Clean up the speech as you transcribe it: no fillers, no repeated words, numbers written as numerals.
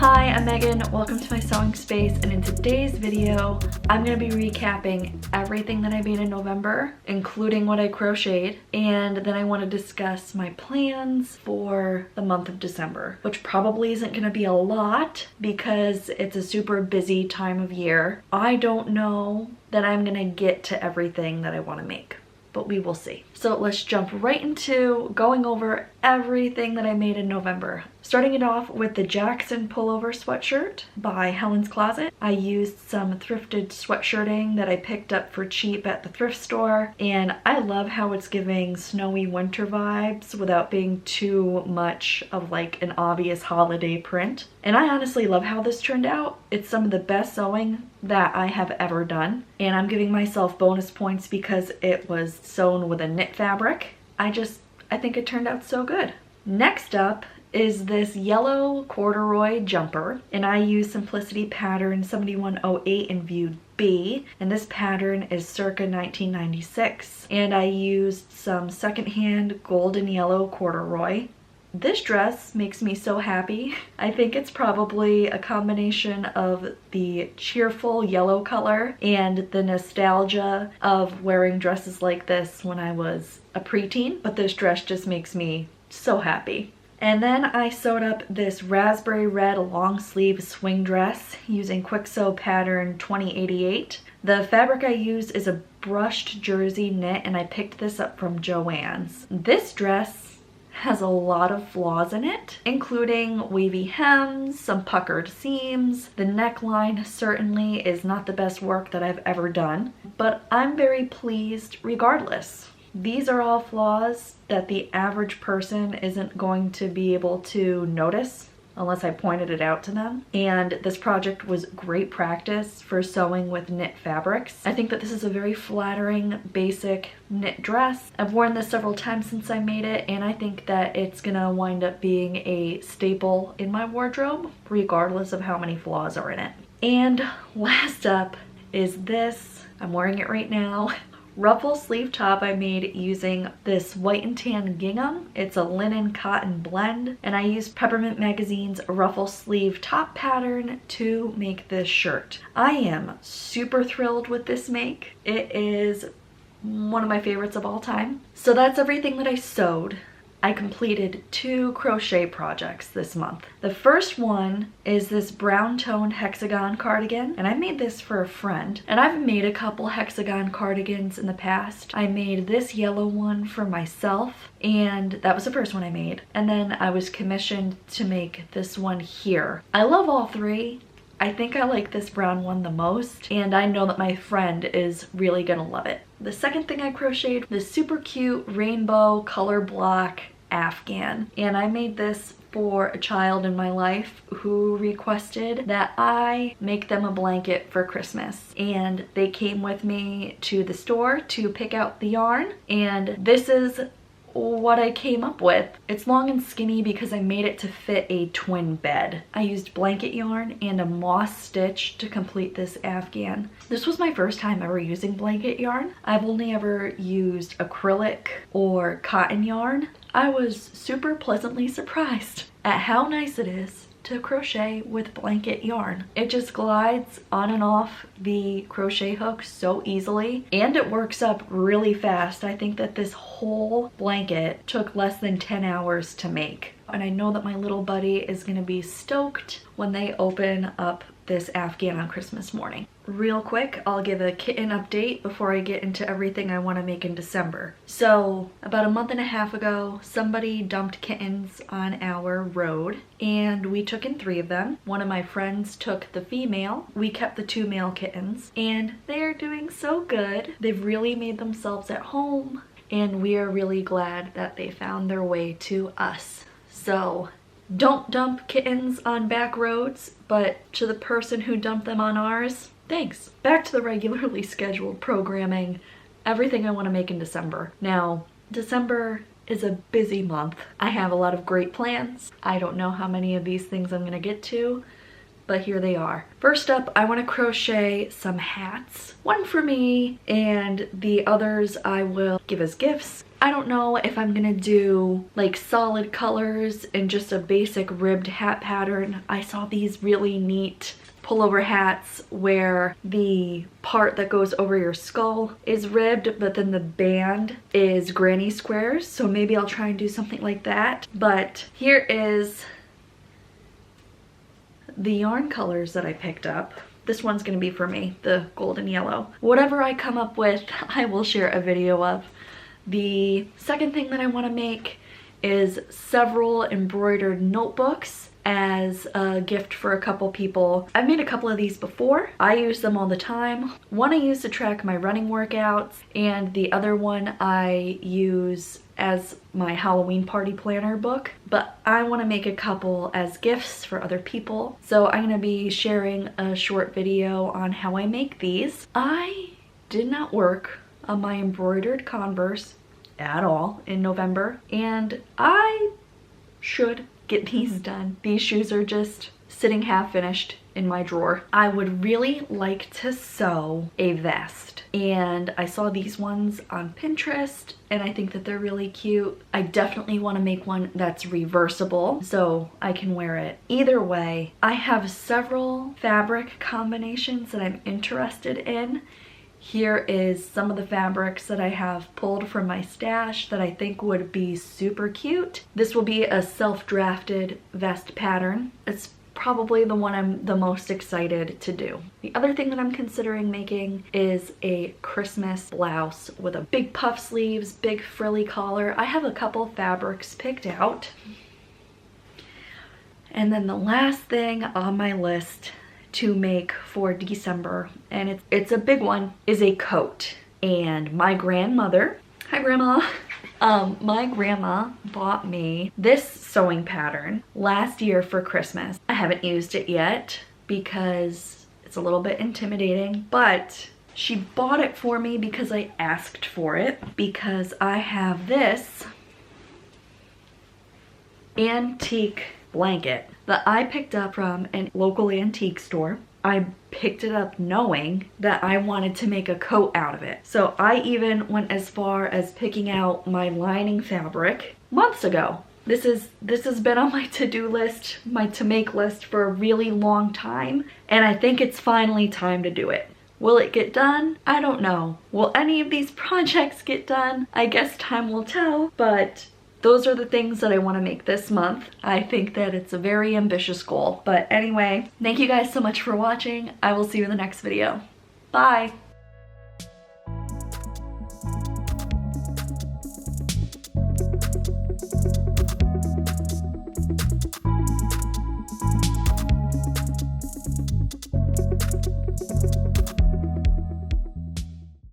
Hi, I'm Megan. Welcome to my sewing space, and in today's video, I'm going to be recapping everything that I made in November, including what I crocheted, and then I want to discuss my plans for the month of December, which probably isn't going to be a lot because it's a super busy time of year. I don't know that I'm going to get to everything that I want to make, but we will see. So let's jump right into going over everything that I made in November. Starting it off with the Jackson pullover sweatshirt by Helen's Closet. I used some thrifted sweatshirting that I picked up for cheap at the thrift store, and I love how it's giving snowy winter vibes without being too much of like an obvious holiday print. And I honestly love how this turned out. It's some of the best sewing that I have ever done, and I'm giving myself bonus points because it was sewn with a knit fabric. I think it turned out so good. Next up is this yellow corduroy jumper, and I use Simplicity pattern 7108 in view B, and this pattern is circa 1996, and I used some secondhand golden yellow corduroy. This dress makes me so happy. I think it's probably a combination of the cheerful yellow color and the nostalgia of wearing dresses like this when I was a preteen, but this dress just makes me so happy. And then I sewed up this raspberry red long sleeve swing dress using Quick Sew pattern 2088. The fabric I use is a brushed jersey knit, and I picked this up from Joann's. This dress has a lot of flaws in it, including wavy hems, some puckered seams. The neckline certainly is not the best work that I've ever done, but I'm very pleased regardless. These are all flaws that the average person isn't going to be able to notice unless I pointed it out to them. And this project was great practice for sewing with knit fabrics. I think that this is a very flattering, basic knit dress. I've worn this several times since I made it, and I think that it's gonna wind up being a staple in my wardrobe, regardless of how many flaws are in it. And last up is this. I'm wearing it right now. Ruffle sleeve top I made using this white and tan gingham. It's a linen cotton blend, and I used Peppermint Magazine's ruffle sleeve top pattern to make this shirt. I am super thrilled with this make. It is one of my favorites of all time. So that's everything that I sewed. I completed 2 crochet projects this month. The first one is this brown toned hexagon cardigan, and I made this for a friend. And I've made a couple hexagon cardigans in the past. I made this yellow one for myself, and that was the first one I made. And then I was commissioned to make this one here. I love all 3. I think I like this brown one the most, and I know that my friend is really gonna love it. The second thing I crocheted, this super cute rainbow color block Afghan, and I made this for a child in my life who requested that I make them a blanket for Christmas, and they came with me to the store to pick out the yarn, and this is what I came up with. It's long and skinny because I made it to fit a twin bed. I used blanket yarn and a moss stitch to complete this Afghan. This was my first time ever using blanket yarn. I've only ever used acrylic or cotton yarn. I was super pleasantly surprised at how nice it is to crochet with blanket yarn. It just glides on and off the crochet hook so easily, and it works up really fast. I think that this whole blanket took less than 10 hours to make. And I know that my little buddy is gonna be stoked when they open up this Afghan on Christmas morning. Real quick, I'll give a kitten update before I get into everything I want to make in December. So about a month and a half ago, somebody dumped kittens on our road, and we took in 3 of them. One of my friends took the female. We kept the 2 male kittens, and they're doing so good. They've really made themselves at home, and we are really glad that they found their way to us. So don't dump kittens on back roads, but to the person who dumped them on ours, thanks. Back to the regularly scheduled programming, everything I want to make in December. Now, December is a busy month. I have a lot of great plans. I don't know how many of these things I'm going to get to, but here they are. First up, I want to crochet some hats. One for me, and the others I will give as gifts. I don't know if I'm gonna do like solid colors and just a basic ribbed hat pattern. I saw these really neat pullover hats where the part that goes over your skull is ribbed, but then the band is granny squares. So maybe I'll try and do something like that. But here is the yarn colors that I picked up. This one's gonna be for me, the golden yellow. Whatever I come up with, I will share a video of. The second thing that I want to make is several embroidered notebooks as a gift for a couple people. I've made a couple of these before. I use them all the time. One I use to track my running workouts, and the other one I use as my Halloween party planner book. But I want to make a couple as gifts for other people. So I'm going to be sharing a short video on how I make these. I did not work on my embroidered Converse at all in November, and I should get these done. These shoes are just sitting half finished in my drawer. I would really like to sew a vest, and I saw these ones on Pinterest and I think that they're really cute. I definitely want to make one that's reversible so I can wear it. Either way, I have several fabric combinations that I'm interested in. Here is some of the fabrics that I have pulled from my stash that I think would be super cute. This will be a self-drafted vest pattern. It's probably the one I'm the most excited to do. The other thing that I'm considering making is a Christmas blouse with a big puff sleeves, big frilly collar. I have a couple fabrics picked out. And then the last thing on my list to make for December, and it's a big one, is a coat. And my grandmother, hi grandma, my grandma bought me this sewing pattern last year for Christmas. I haven't used it yet because it's a little bit intimidating, but she bought it for me because I asked for it, because I have this antique blanket that I picked up from a local antique store. I picked it up knowing that I wanted to make a coat out of it. So I even went as far as picking out my lining fabric months ago. This has been on my to-do list, my to-make list for a really long time, and I think it's finally time to do it. Will it get done? I don't know. Will any of these projects get done? I guess time will tell, but those are the things that I want to make this month. I think that it's a very ambitious goal. But anyway, thank you guys so much for watching. I will see you in the next video. Bye!